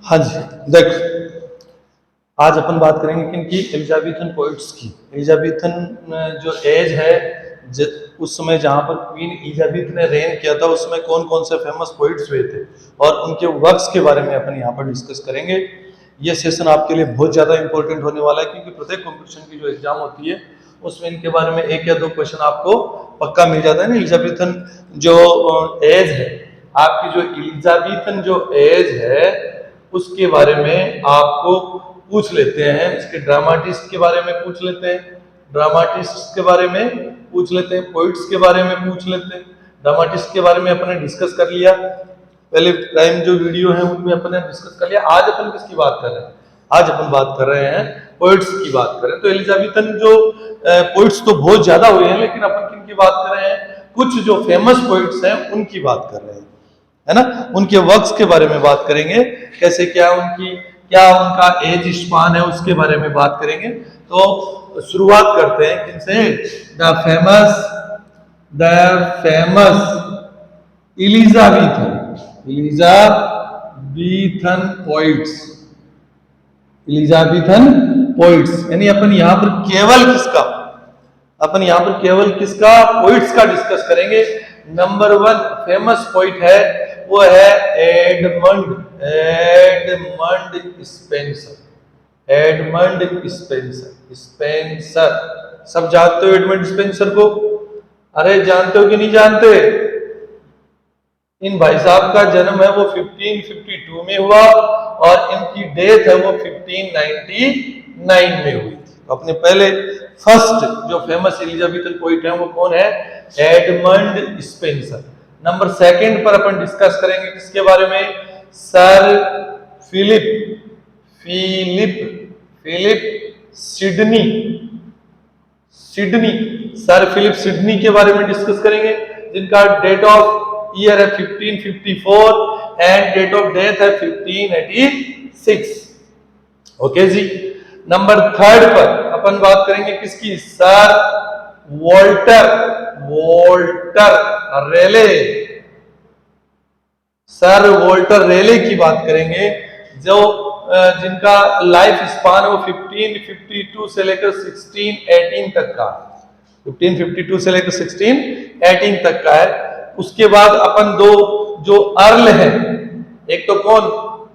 हाँ जी, देख आज अपन बात करेंगे किनकी, एलिजाबेथन पोइट्स की। एलिजाबेथन जो एज है, उस समय जहाँ पर क्वीन एलिजाबेथ ने रेन किया था, उसमें कौन कौन से फेमस पोइट्स हुए थे और उनके वर्क्स के बारे में अपन यहाँ पर डिस्कस करेंगे। ये सेशन आपके लिए बहुत ज़्यादा इंपॉर्टेंट होने वाला है, क्योंकि प्रत्येक कॉम्पिटिशन की जो एग्जाम होती है उसमें इनके बारे में 1 या 2 क्वेश्चन आपको पक्का मिल जाता है ना। एलिजाबेथन जो एज है आपकी, जो एलिजाबेथन जो एज है उसके बारे में आपको पूछ लेते हैं, इसके ड्रामाटिस्ट के बारे में पूछ लेते हैं, ड्रामाटिस्ट के बारे में पूछ लेते हैं, पोइट्स के बारे में पूछ लेते हैं। ड्रामाटिस्ट के बारे में अपने डिस्कस कर लिया, पहले टाइम जो वीडियो है उनमें अपने डिस्कस कर लिया। आज अपन किसकी बात कर रहे हैं? आज अपन बात कर रहे हैं पोइट्स की बात कर रहे हैं। तो एलिजाबेथन जो पोइट्स तो बहुत ज्यादा हुए हैं, लेकिन अपन किन की बात कर रहे हैं? कुछ जो फेमस पोइट्स हैं उनकी बात कर रहे हैं, है ना। उनके वर्क्स के बारे में बात करेंगे, कैसे क्या उनका एज स्पान है उसके बारे में बात करेंगे। तो शुरुआत करते हैं किनसे? The famous Elizabethan poets. यानी अपन यहाँ पर केवल किसका पोइट्स का डिस्कस करेंगे। नंबर 1 फेमस पोइट है, वो है एडमंड स्पेंसर। सब जानते हो एडमंड स्पेंसर को? अरे जानते हो कि नहीं जानते? इन भाई साहब का जन्म है वो 1552 में हुआ और इनकी डेथ है वो 1599 में हुई थी। अपने पहले फर्स्ट जो फेमस एलिजाबेथन पोइट है वो कौन है? Edmund Spencer. नंबर 2 पर अपन डिस्कस करेंगे किसके बारे में? सर फिलिप सिडनी के बारे में डिस्कस करेंगे, जिनका डेट ऑफ ईयर है 1554 एंड डेट ऑफ डेथ है 1586। ओके जी। नंबर 3 पर अपन बात करेंगे किसकी? सर वॉल्टर रेले की बात करेंगे, जो जिनका लाइफ स्पान है वो 1552 से लेकर 1618 तक का 1552 से लेकर 1618 तक का है। उसके बाद अपन 2 जो अर्ल है, एक तो कौन?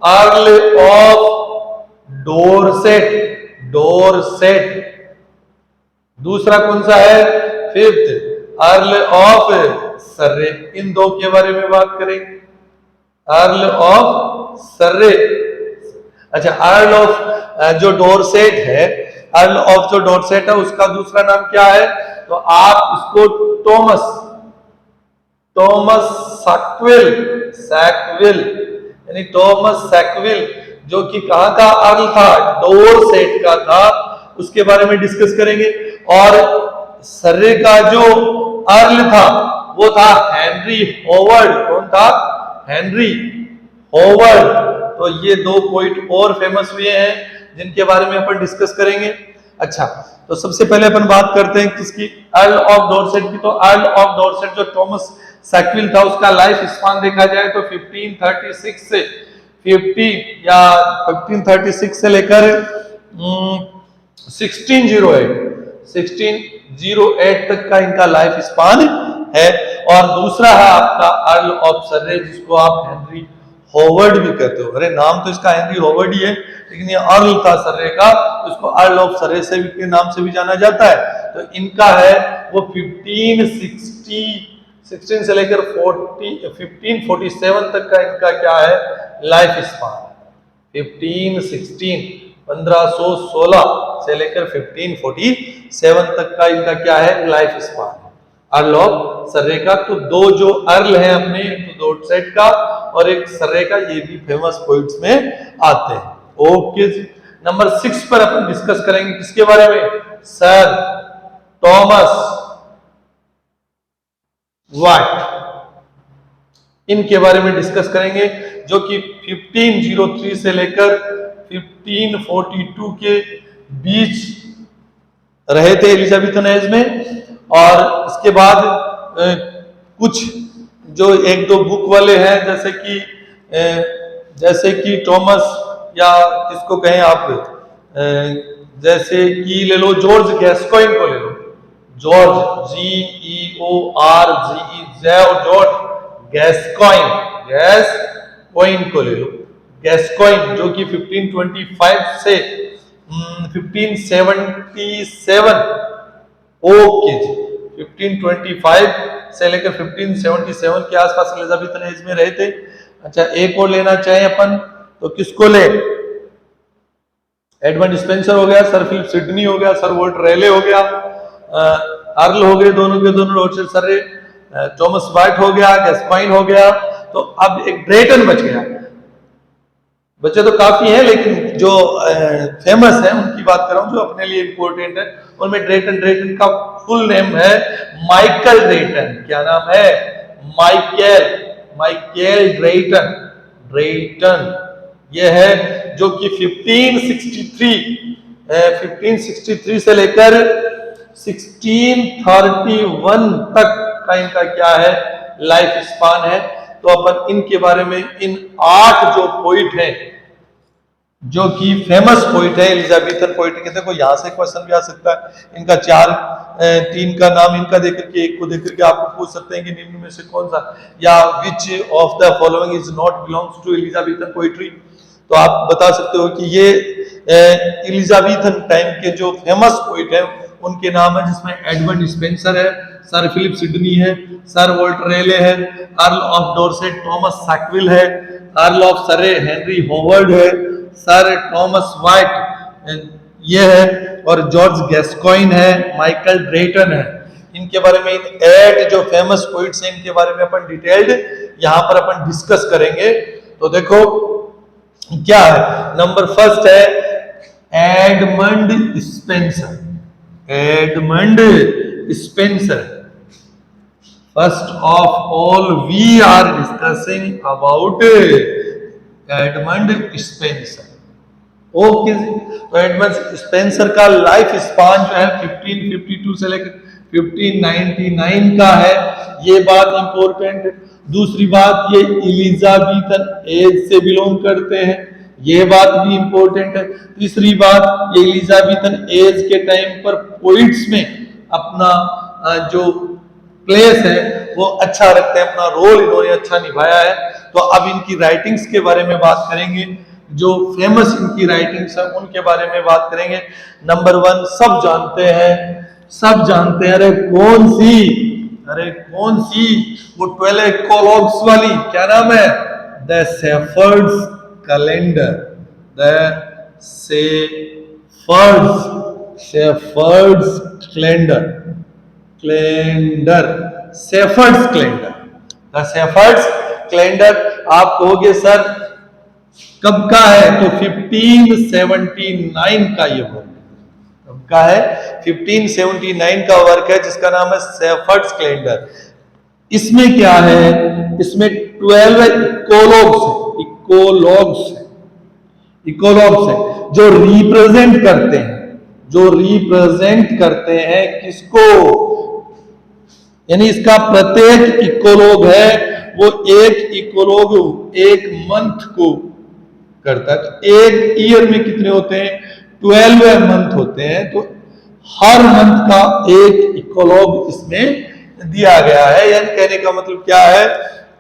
Earl of Dorset. दूसरा कौन सा है? 5th earl of Surrey. इन 2 के बारे में बात करेंगे। Earl of Surrey. अच्छा, अर्ल ऑफ जो डोरसेट है, उसका दूसरा नाम क्या है? तो आप इसको टॉमस सैकविल यानी टॉमस सैकविल, जो कि कहां का अर्ल था? डोरसेट का था, उसके बारे में डिस्कस करेंगे। और सर्रे का जो अर्ल था वो था हेनरी होवर्ड। कौन था? Henry hovered. तो ये 2 पोइट और फेमस हुए हैं जिनके बारे में अपन डिस्कस करेंगे। अच्छा, तो सबसे पहले अपन बात करते हैं किसकी? अर्ल ऑफ डोरसेट की। तो अर्ल ऑफ डोरसेट जो टॉमस सैकविल था, उसका लाइफ स्पान देखा जाए तो 1536 से लेकर 1608 तक का इनका लाइफ स्पान है। और दूसरा है आपका अर्ल ऑफ सर्रे, जिसको आप हेनरी होवर्ड भी कहते हो। अरे नाम तो इसका हेनरी होवर्ड ही है, लेकिन ये अर्ल था सर्रे का, उसको अर्ल ऑफ सर्रे से भी के नाम से भी जाना जाता है। तो इनका है वो 1516 से लेकर 1547 तक का इनका क्या है? Life span. 1516 से लेकर 1547 तक का इनका क्या है? Life span earl of Surrey का। तो 2 जो अर्ल हैं अपने, एक तो डोरसेट का और एक सर्रे का, ये भी फेमस पोइट्स में आते हैं। ओके जी। नंबर 6 पर अपन डिस्कस करेंगे किसके बारे में? सर टॉमस वाट, इनके बारे में डिस्कस करेंगे, जो कि 1503 से लेकर 1542 के बीच रहे थे एलिजाबेथन एज में। और इसके बाद कुछ जो एक दो बुक वाले हैं, जैसे कि टॉमस, या किसको कहें आप, जैसे कि ले लो जॉर्ज गैस्कॉइन को ले लो, जॉर्ज जॉर्ज गैस्कॉइन, गैस्कॉइन को ले लो, गैस्कॉइन जो कि 1525 से 1577, ओके जी, 1525 से लेकर 1577 के आसपास एलिजाबेथन एज में रहे थे। अच्छा, एक और लेना चाहे अपन तो किसको ले, एडमंड स्पेंसर हो गया, सर फिलिप सिडनी हो गया, सर वोल्टर रेले हो गया, अर्ल हो गए, दोनों के दोनों, रोचर सर, थॉमस वाइट हो गया, गैस्कॉइन हो गया। तो अब एक ड्रेटन बच गया। बच्चे तो काफी हैं, लेकिन जो फेमस है उनकी बात कर रहा हूं, जो अपने लिए इंपॉर्टेंट है। उनमें ड्रेटन का फुल नेम है माइकल ड्रेटन। क्या नाम है? माइकल ड्रेटन ये है, जो कि 1563 से लेकर 1631 तक का इनका क्या है, लाइफ स्पान है। तो अपन इनके बारे में, इन 8 जो पोइट हैं, जो कि फेमस पोइट है, एलिजाबेथन पोइट के, देखो यहां से क्वेश्चन भी आ सकता है। इनका 3 का नाम इनका देकर के, एक को देकर के आपको पूछ सकते हैं कि निम्न में से कौन सा, या which of the following is not belongs to Elizabethan poetry. तो आप बता सकते हो कि ये एलिजाबेथन टाइम के जो फेमस पोइट है उनके नाम है, जिसमें एडमंड स्पेंसर है, सर फिलिप सिडनी है, सर वोल्टर रेले है, Earl of Dorset Thomas Sackville है, Earl of Surrey Henry Howard है, सर थॉमस वाइट ये है, और जॉर्ज गैस्कॉइन है, माइकल ड्रेटन है। इनके बारे में, इन 8 जो फेमस पोइट्स हैं, इनके बारे में अपन डिटेल्ड यहां पर अपन डिस्कस करेंगे। तो देखो क्या है, नंबर फर्स्ट है Edmund Spenser. First of all we are discussing about Edmund Spenser. Okay, तो एडमंड स्पेंसर का लाइफ स्पान जो है 1552 से लेकर 1599 का है, ये बात इंपॉर्टेंट है। दूसरी बात, ये एलिजाबेथन एज से बिलोंग करते हैं, ये बात भी इंपॉर्टेंट है। तीसरी बात, ये एलिजाबेथन एज के टाइम पर पोइट्स में अपना जो प्लेस है वो अच्छा रखते हैं, अपना रोल इन्होंने अच्छा निभाया है। तो अब इनकी राइटिंग्स के बारे में बात करेंगे, जो फेमस इनकी राइटिंग्स है उनके बारे में बात करेंगे। नंबर 1 सब जानते हैं, अरे कौन सी, वो 12 कोलॉग्स वाली, क्या नाम है? The shepherd's calendar. Shepherd's calendar आप कहोगे सर कब का है, तो 1579 का ये वर्क का है, 1579 का वर्क है, जिसका नाम है शेफर्ड्स कैलेंडर। इसमें क्या है, इसमें 12 इकोलॉग्स है जो रिप्रेजेंट करते हैं किसको, यानी इसका प्रत्येक इकोलॉग है वो एक इकोलॉग एक मंथ को करता है। तो एक ईयर में कितने होते हैं? 12 मंथ होते हैं। तो हर मंथ का एक इकोलॉग इसमें दिया गया है। यानी कहने का मतलब क्या है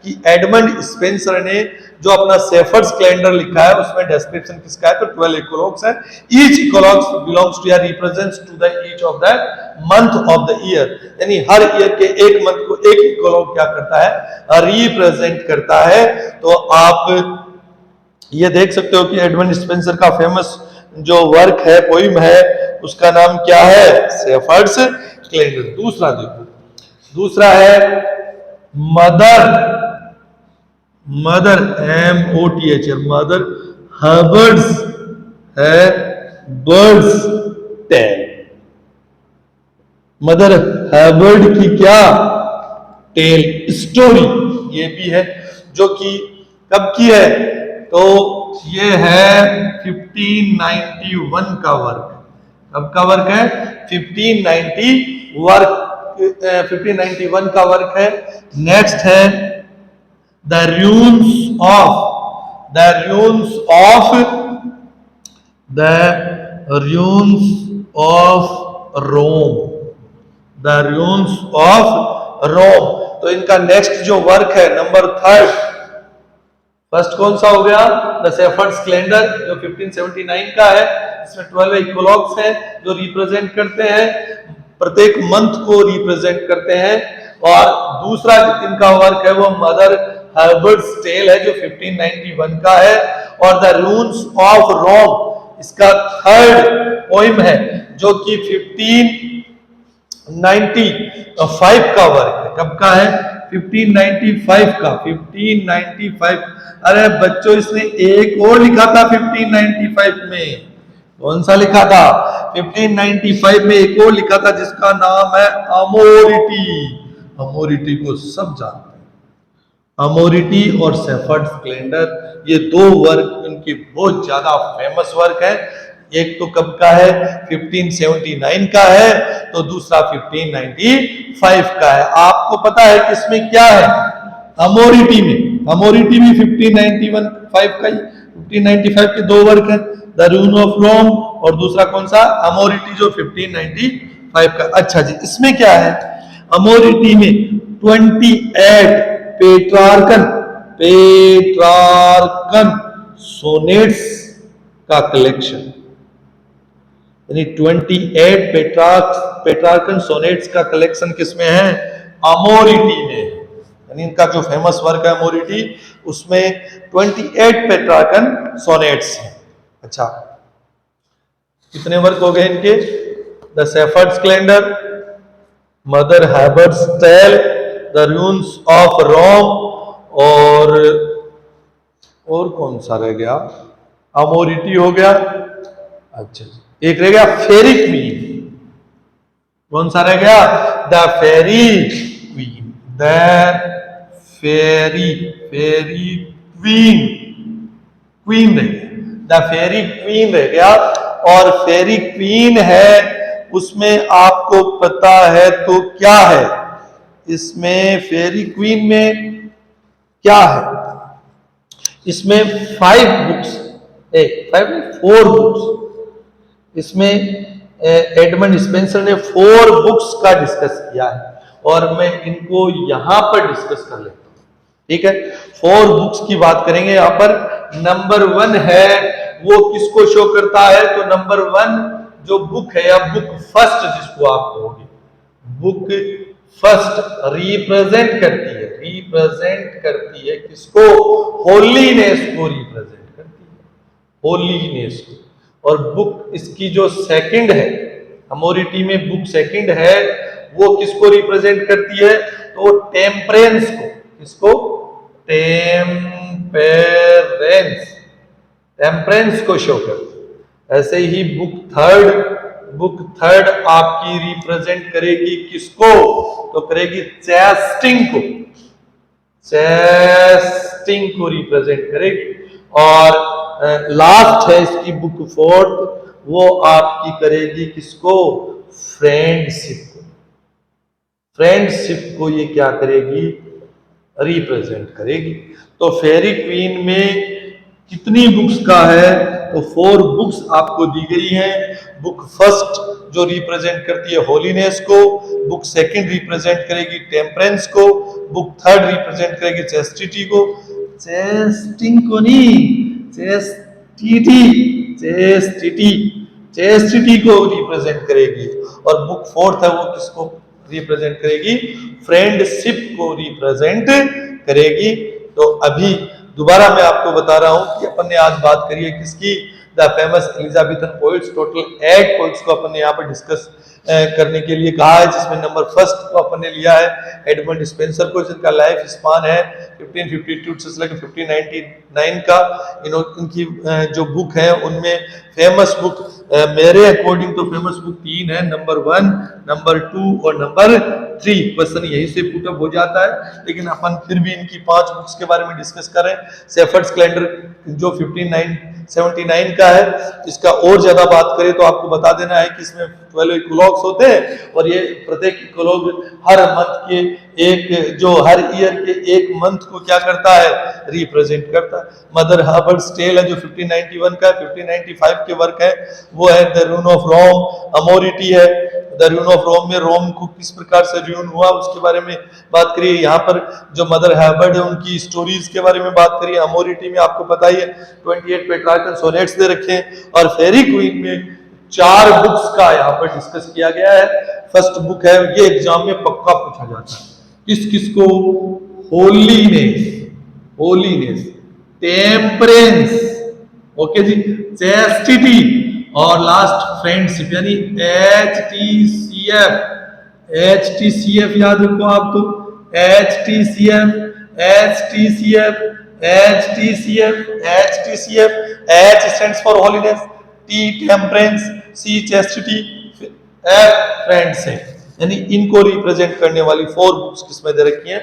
कि एडमंड स्पेंसर ने जो अपना शेफर्ड्स कैलेंडर लिखा है उसमें डिस्क्रिप्शन किसका है, तो 12 इकोलॉग्स है। ईच इकोलॉग्स बिलोंग्स टू या represents to the each of the month of the year, यानी हर ईयर के एक मंथ को एक इकोलॉग क्या करता है, रिप्रेजेंट करता है। तो आप ये देख सकते हो कि एडमंड स्पेंसर का फेमस जो वर्क है, पोइम है, उसका नाम क्या है? Shepherd's calendar. दूसरा देखो, दूसरा है मदर MOTH, मदर हर्बर्ड्स है बर्ड्स टेल। मदर हर्बर्ड की क्या टेल स्टोरी, ये भी है, जो कि कब की है, तो ये है 1591 का वर्क। कब का वर्क है? 1591 का वर्क है। नेक्स्ट है the ruins of Rome, the ruins of Rome. तो इनका नेक्स्ट जो वर्क है नंबर 3, फर्स्ट कौन सा हो गया? द शेफर्ड्स कैलेंडर जो 1579 का है। इसमें 12 इक्वलॉग्स हैं जो रिप्रेजेंट करते हैं, प्रत्येक मंथ को रिप्रेजेंट करते हैं। और दूसरा इनका वर्क है वो मदर हर्बर्ट्स टेल है जो 1591 का है। और द रून्स ऑफ रोम इसका थर्ड पोइम है जो कि 1595 का वर्क है। कब का है? 1595 का। 1595। अरे बच्चों, इसने एक और लिखा था 1595 में। कौन सा लिखा था? 1595 में एक और लिखा था जिसका नाम है अमोरिटी। अमोरिटी को सब जानते हैं। अमोरिटी और शेफर्ड्स कैलेंडर, ये दो वर्क इनकी बहुत ज्यादा फेमस वर्क है। एक तो कब का है? 1579 का है, तो दूसरा 1595 का है। आपको पता है कि इसमें क्या है? अमोरिटी में 1595 का ही, 1595 के दो वर्क है, द रून ऑफ रोम और दूसरा कौन सा? अमोरिटी जो 1595 का। अच्छा जी, इसमें क्या है? अमोरिटी में 28 पेट्रार्कन सोनेट्स का कलेक्शन, यानी 28 पेट्रार्कन सोनेट्स का कलेक्शन किसमें है? अमोरिटी में। यानी इनका जो फेमस वर्क है अमोरिटी, उसमें 28 पेट्रार्कन सोनेट्स हैं। अच्छा, कितने वर्क हो गए इनके? The shepherd's calendar, mother Hubberd's tale, the ruins of Rome, और कौन सा रह गया? अमोरिटी हो गया। अच्छा, एक रह गया फेरी क्वीन। कौन सा रह गया? The faerie queene. The faerie queene रह गया। द फेरी क्वीन रह गया। और फेरी क्वीन है, उसमें आपको पता है तो क्या है? इसमें फेरी क्वीन में क्या है? इसमें 4 बुक्स, इसमें एडमंड स्पेंसर ने 4 बुक्स का डिस्कस किया है, और मैं इनको यहां पर डिस्कस कर लेता हूं। ठीक है, 4 बुक्स की बात करेंगे यहां पर। नंबर 1 है, वो किसको शो करता है? तो नंबर 1 जो बुक है, या बुक फर्स्ट जिसको आप कहोगे, बुक फर्स्ट रिप्रेजेंट करती है किसको? होलीनेस को रिप्रेजेंट करती है, होलीनेस को। और बुक इसकी जो सेकंड है, अमोरिटी में बुक सेकंड है, वो किसको रिप्रेजेंट करती है? तो टेम्परेंस को। किसको? टेम्परेंस को शो करती है। ऐसे ही बुक थर्ड आपकी रिप्रेजेंट करेगी किसको? तो करेगी चेस्टिंग को रिप्रेजेंट करेगी। और लास्ट है इसकी बुक फोर्थ, वो आपकी करेगी किसको? फ्रेंडशिप को ये क्या करेगी? रिप्रेजेंट करेगी। तो फेरी क्वीन में कितनी बुक्स का है? तो 4 बुक्स आपको दी गई हैं। बुक फर्स्ट जो रिप्रेजेंट करती है होलीनेस को, बुक सेकंड रिप्रेजेंट करेगी टेम्परेंस को, बुक थर्ड रिप्रेजेंट करेगी चेस्टिटी को, चेस्टिटी को रिप्रेजेंट करेगी। और बुक फोर्थ है, वो किसको रिप्रेजेंट करेगी? फ्रेंडशिप को रिप्रेजेंट करेगी। तो अभी दोबारा मैं आपको बता रहा हूं कि अपन ने आज बात करी है किसकी? The famous Elizabethan poets. Total 8 poets को अपन ने यहाँ पर डिस्कस करने के लिए कहा है, जिसमें नंबर फर्स्ट को अपन ने लिया है एडमंड स्पेंसर को, जिनका लाइफ स्पान है 1552 से लेकर 1599 का। इनकी जो बुक है उनमें फेमस बुक, मेरे अकॉर्डिंग तो फेमस बुक 3 है, नंबर 1, नंबर 2 और नंबर 3। क्वेश्चन यहीं से पुटअप हो जाता है, लेकिन अपन फिर भी इनकी 5 बुक्स के बारे में डिस्कस करें। शेफर्ड्स कैलेंडर जो 1979 का है। इसका और ज्यादा बात करें तो आपको बता देना है कि इसमें 12 इकोलॉग्स होते हैं और ये प्रत्येक इकोलॉग हर मंथ के एक जो हर ईयर के एक मंथ को क्या करता है, रिप्रेजेंट करता है। मदर हर्बर्ट्स टेल है जो 1591 का, 1595 के वर्क है वो है द रून ऑफ रोम, अमोरिटी है द रून ऑफ रोम में रोम को किस प्रकार से रून हुआ उसके बारे में बात करिए। यहाँ पर जो मदर हर्बर्ट है उनकी स्टोरीज के बारे में बात करिए। अमोरिटी में आपको पता ही है 28 पेट्रार्कन सोनेट्स दे रखे हैं और फेरी क्वीन में 4 बुक्स का यहाँ पर डिस्कस किया गया है। फर्स्ट बुक है, ये एग्जाम में पक्का पूछा जाता है, किस किस को, होलीनेस, होलीनेस, टेम्परेंस, ओके जी, चैस्टिटी और लास्ट फ्रेंडशिप यानी HTCF, HTCF याद रखो आप तो, HTCF, HTCF, HTCF, HTCF, H stands for holiness, T temperance, C chastity, F friendship, यानी इनको रिप्रेजेंट करने वाली 4 बुक्स किसमें दे रखी हैं,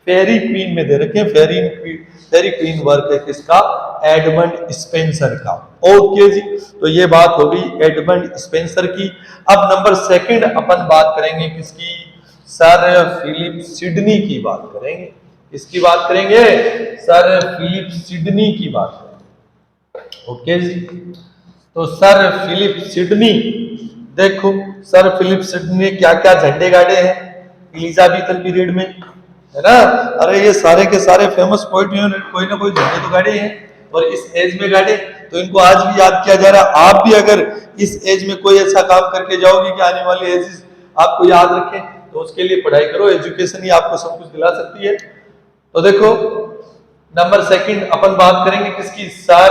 फेरी क्वीन में दे रखे हैं। फेरी क्वीन वर्क है किसका, एडमंड स्पेंसर का। ओके जी, तो ये बात हो गई एडमंड स्पेंसर की। अब नंबर 2 अपन बात करेंगे किसकी, सर फिलिप सिडनी की बात करेंगे। किसकी बात करेंगे, सर फिलिप सिडनी की बात करेंगे। ओके जी, तो सर फिलिप सिडनी, देखो सर फिलिप सिडनी ने क्या क्या झंडे गाड़े हैं एलिजाबेथन पीरियड में, है ना। अरे ये सारे के सारे फेमस पोइट कोई ना कोई झंडे तो गाड़े हैं और इस एज में गाड़े, तो इनको आज भी याद किया जा रहा है। आप भी अगर इस एज में कोई ऐसा काम करके जाओगे कि आने वाली एज आपको याद रखें, तो उसके लिए पढ़ाई करो, एजुकेशन ही आपको सब कुछ दिला सकती है। तो देखो नंबर 2 अपन बात करेंगे किसकी, sir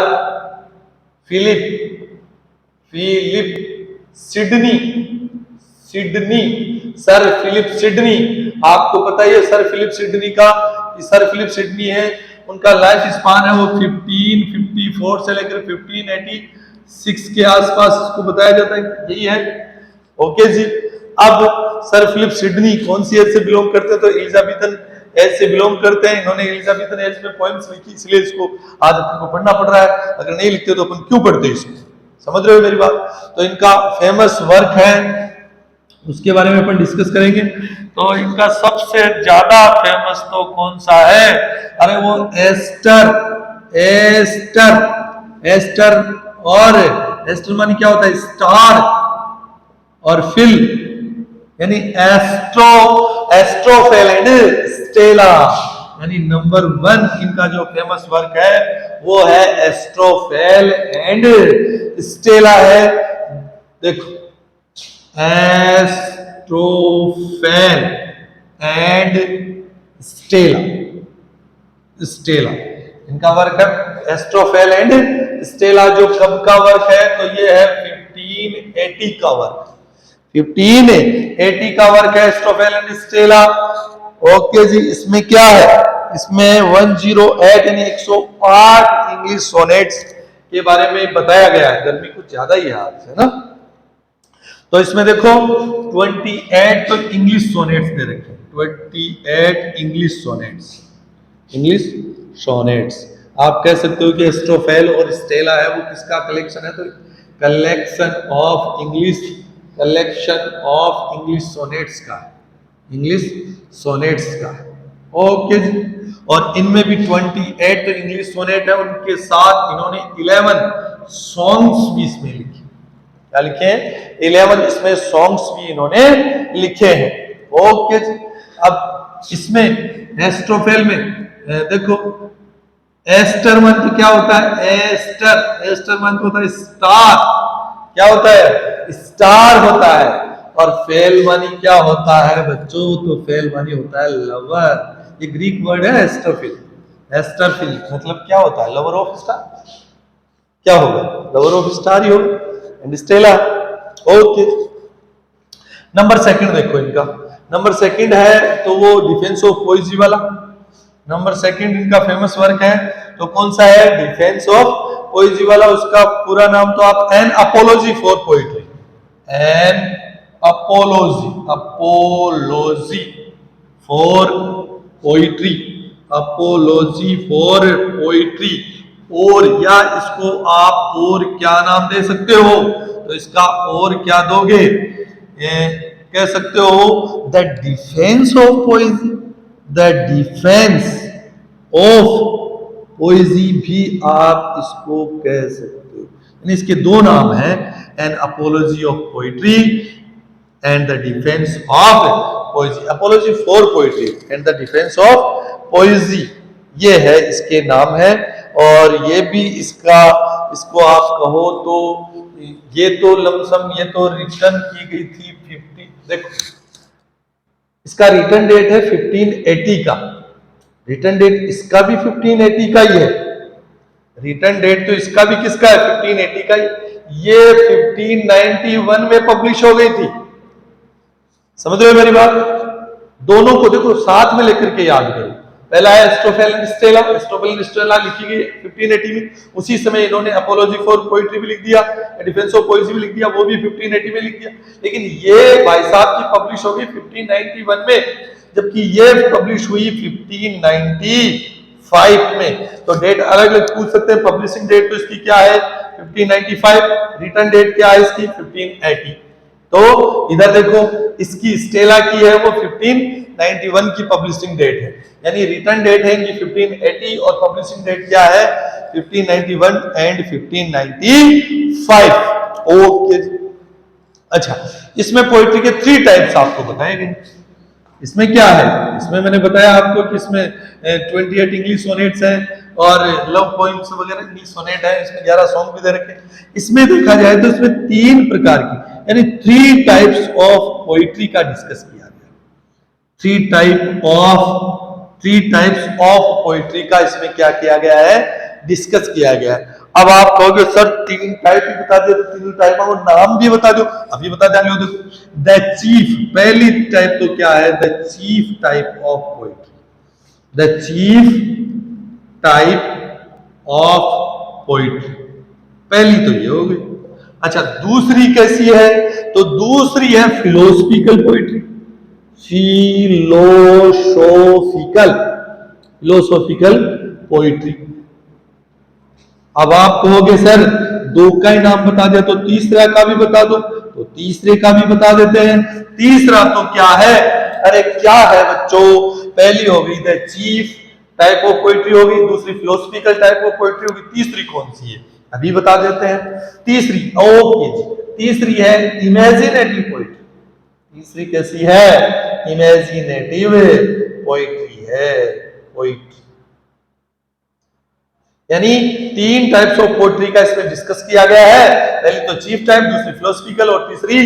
Philip Sidney, sir Philip Sidney. आपको पता ही है सर फिलिप सिडनी का, सर फिलिप सिडनी है उनका लाइफ स्पान है वो 1554 से लेकर 1586 के आसपास इसको बताया जाता है, यही है। ओके जी, अब सर फिलिप सिडनी कौन सी एज से बिलोंग करते हैं, तो एलिजाबेथन एज से बिलोंग करते हैं। इन्होंने एलिजाबेथन एज में पोएम्स लिखी, इसलिए इसको आज अपन को पढ़ना पड़ रहा है, अगर नहीं लिखते तो अपन क्यों पढ़ते इसको, समझ रहे हो मेरी बात। तो इनका फेमस वर्क है उसके बारे में अपन डिस्कस करेंगे। तो इनका सबसे ज्यादा फेमस तो कौन सा है, अरे वो एस्टर, और एस्टर मानी क्या होता है, स्टार, और फिल यानी एस्ट्रोफेल एंड स्टेला, यानी नंबर 1 इनका जो फेमस वर्क है वो है एस्ट्रोफेल एंड स्टेला है। देखो एस्ट्रोफेल एंड स्टेला इनका वर्क है, एस्ट्रोफेल एंड स्टेला। जो कब का वर्क है, तो ये है 1580 का वर्क, 1580 का वर्क है एस्ट्रोफेल एंड स्टेला। ओके जी, इसमें क्या है, इसमें 108 यानी 108 इंग्लिश सोनेट्स के बारे में बताया गया है। गर्मी कुछ ज्यादा ही है आज, है ना। तो इसमें देखो 28 तो इंग्लिश सोनेट्स दे रखे, 28 इंग्लिश सोनेट्स। आप कह सकते हो कि एस्ट्रोफेल और स्टेला है वो किसका कलेक्शन है, तो कलेक्शन ऑफ इंग्लिश सोनेट्स का, ओके जी। और इनमें भी 28 तो इंग्लिश सोनेट है, उनके साथ इन्होंने 11 सॉन्ग्स भी इसमें लिखे। क्या लिखे हैं, 11 इसमें सॉन्ग्स भी इन्होंने लिखे हैं। ओके जी, अब इसमें एस्ट्रोफेल में देखो एस्टर मंथ क्या होता है, एस्टर मंथ होता है स्टार, क्या होता है, स्टार होता है। और फेल मानी क्या होता है बच्चों, तो फेल मानी होता है लवर। ये ग्रीक वर्ड है एस्ट्रोफिल मतलब क्या होता है, लवर ऑफ स्टार, क्या होगा, लवर ऑफ स्टार ही होगा, एंड स्टेला। ओके, नंबर 2 देखो इनका, नंबर 2 है तो वो डिफेंस ऑफ पोइट्री वाला, नंबर 2 इनका फेमस वर्क है। तो कौन सा है, डिफेंस ऑफ पोइट्री वाला। उसका पूरा नाम तो आप an apology for poetry, an apology for poetry, और, या इसको आप और क्या नाम दे सकते हो, तो इसका और क्या दोगे, कह सकते हो the defence of पोएजी, the defence of पोएजी भी आप इसको कह सकते हो। यानी इसके दो नाम हैं, an apology of poetry and the defence of पोएजी, apology for poetry and the defence of पोएजी, ये है इसके नाम है। और ये भी इसको आप कहो तो ये तो लमसम ये तो रिटर्न की गई थी 50, देखो इसका रिटर्न डेट है 1580 का, रिटर्न डेट इसका भी 1580 का ही है, रिटर्न डेट तो इसका भी किसका है 1580 का ही, ये 1591 में पब्लिश हो गई थी। समझ रहे हो मेरी बात, दोनों को देखो साथ में लेकर के याद करो। पहला है एस्टोफेल एंड स्टेला, एस्टोफेल एंड स्टेला लिखी गई 1580 में, उसी समय इन्होंने अपोलॉजी फॉर पोइट्री भी लिख दिया, डिफेंस ऑफ पोएजी भी लिख दिया, वो भी 1580 में लिख दिया। लेकिन ये भाई साहब की पब्लिश हो गई 1591 में, जबकि ये पब्लिश हुई 1595 में। तो डेट अलग अलग पूछ सकते हैं, पब्लिशिंग डेट तो इसकी क्या है 1595, रिटर्न डेट क्या है इसकी 1580। तो इधर देखो इसकी स्टेला की है वो 1591 की पब्लिशिंग डेट है, यानी रिटर्न डेट है इनकी 1580 और पब्लिशिंग डेट क्या है 1591 एंड 1595। ओके, अच्छा इसमें पोइट्री के 3 टाइप्स आपको बताए गए। इसमें क्या है, इसमें मैंने बताया आपको कि इसमें 28 इंग्लिश सोनेट्स हैं और लव पोइम्स वगैरह इंग्लिश सोनेट है, इसमें 11 सॉन्ग भी दे रखे। इसमें देखा जाए तो इसमें 3 प्रकार की यानी 3 टाइप्स ऑफ पोइट्री का डिस्कस किया गया, 3 टाइप्स ऑफ पोइट्री का इसमें क्या किया गया है, डिस्कस किया गया है। अब आप कहोगे सर 3 टाइप ही बता दो, तो 3 टाइप और नाम भी बता दो, अभी बता देंगे। देखो द चीफ, पहली टाइप तो क्या है, the chief type of poetry, the chief type of poetry, पहली तो ये हो गई। अच्छा दूसरी कैसी है, तो दूसरी है फिलोसफिकल पोइट्री, फिलोसोफिकल पोइट्री। अब आप कहोगे सर 2 का ही नाम बता दिया, तो तीसरा का भी बता दो, तो तीसरे का भी बता देते हैं। तीसरा तो क्या है, अरे क्या है बच्चों, पहली हो गई the chief type of poetry होगी, दूसरी फिलोसफिकल टाइप ऑफ पोइट्री होगी, तीसरी कौन सी है अभी बता देते हैं। तीसरी ओके जी, तीसरी है इमेजिनेटिव पोइट्री। तीसरी कैसी है, इमेजिनेटिव पोइट्री है, पोइट्री यानी 3 टाइप्स ऑफ पोइट्री का इसमें डिस्कस किया गया है। पहली तो चीफ टाइप, दूसरी फिलोसफिकल और तीसरी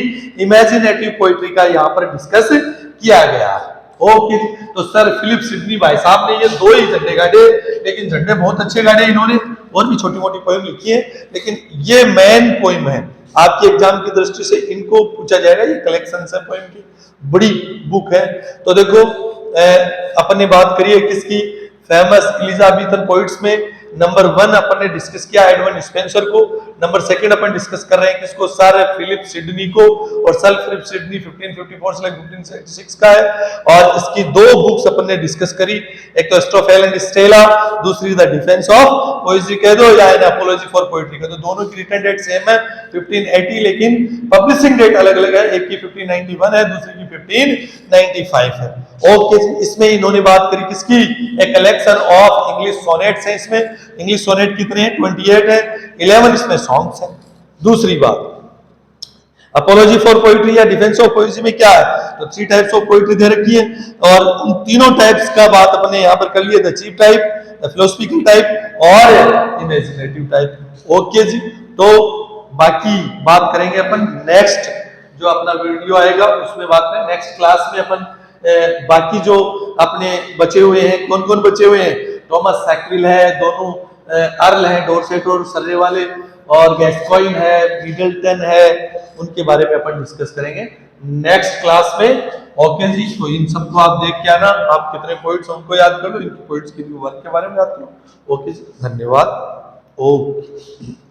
इमेजिनेटिव पोइट्री का यहाँ पर डिस्कस किया गया है। ओके, तो सर फिलिप सिडनी भाई साहब ने ये 2 ही झंडे गाड़े, लेकिन झंडे बहुत अच्छे गाड़े इन्होंने, और भी छोटी मोटी पोएम लिखी है, लेकिन ये मेन पोएम है आपके एग्जाम की दृष्टि से, इनको पूछा जाएगा। ये कलेक्शन है पोएम की, बड़ी बुक है। तो देखो अपन ने बात करी है किसकी, फेमस एलिजाबेथन पोइट्स में नंबर 1 अपन ने डिस्कस किया एडवर्ड स्पेंसर को, नंबर 2 अपन डिस्कस कर रहे हैं किसको, सर फिलिप सिडनी को, और सर फिलिप सिडनी 1554 से 1566 का है। और इसकी 2 बुक्स अपन ने डिस्कस करी, एक तो एस्टोफेल एंड स्टेला, दूसरी द डिफेंस ऑफ पोएजी कह दो या एन अपोलॉजी फॉर पोएट्री कह दो। दोनों की रिटन डेट सेम है 1580, लेकिन पब्लिशिंग डेट अलग अलग है, एक की 1591 है, दूसरी की 1595 है। ओके, इसमें इन्होंने बात करी किसकी, एक कलेक्शन ऑफ इंग्लिश सोनेट्स है। इसमें इंग्लिश सोनेट कितने हैं 28 है, 11 इसमें सॉन्ग्स हैं। दूसरी बात अपोलॉजी फॉर पोइट्री या डिफेंस ऑफ पोएजी में क्या है, तो 3 टाइप्स ऑफ पोइट्री दे रखी है, और उन तीनों टाइप्स का बात अपने यहाँ पर कर लिया, the chief type, the philosophical type और इमेजिनेटिव टाइप। ओके जी, तो बाकी बात करेंगे अपन नेक्स्ट जो अपना वीडियो आएगा उसमें बात करें। नेक्स्ट क्लास में अपन बाकी जो अपने बचे हुए हैं, कौन कौन बचे हुए हैं, थॉमस सैकविल है, दोनों अर्ल हैं, डॉर्सेट और सर्रे वाले, और गैस्कॉइन है, मिडलटन है, उनके बारे में अपन डिस्कस करेंगे नेक्स्ट क्लास में। ओके जी, तो इन सबको आप देख के आना, आप कितने पॉइंट्स उनको याद कर लो, इनके पॉइंट्स के वर्क के बारे में याद करो। ओके जी, धन्यवाद। ओके।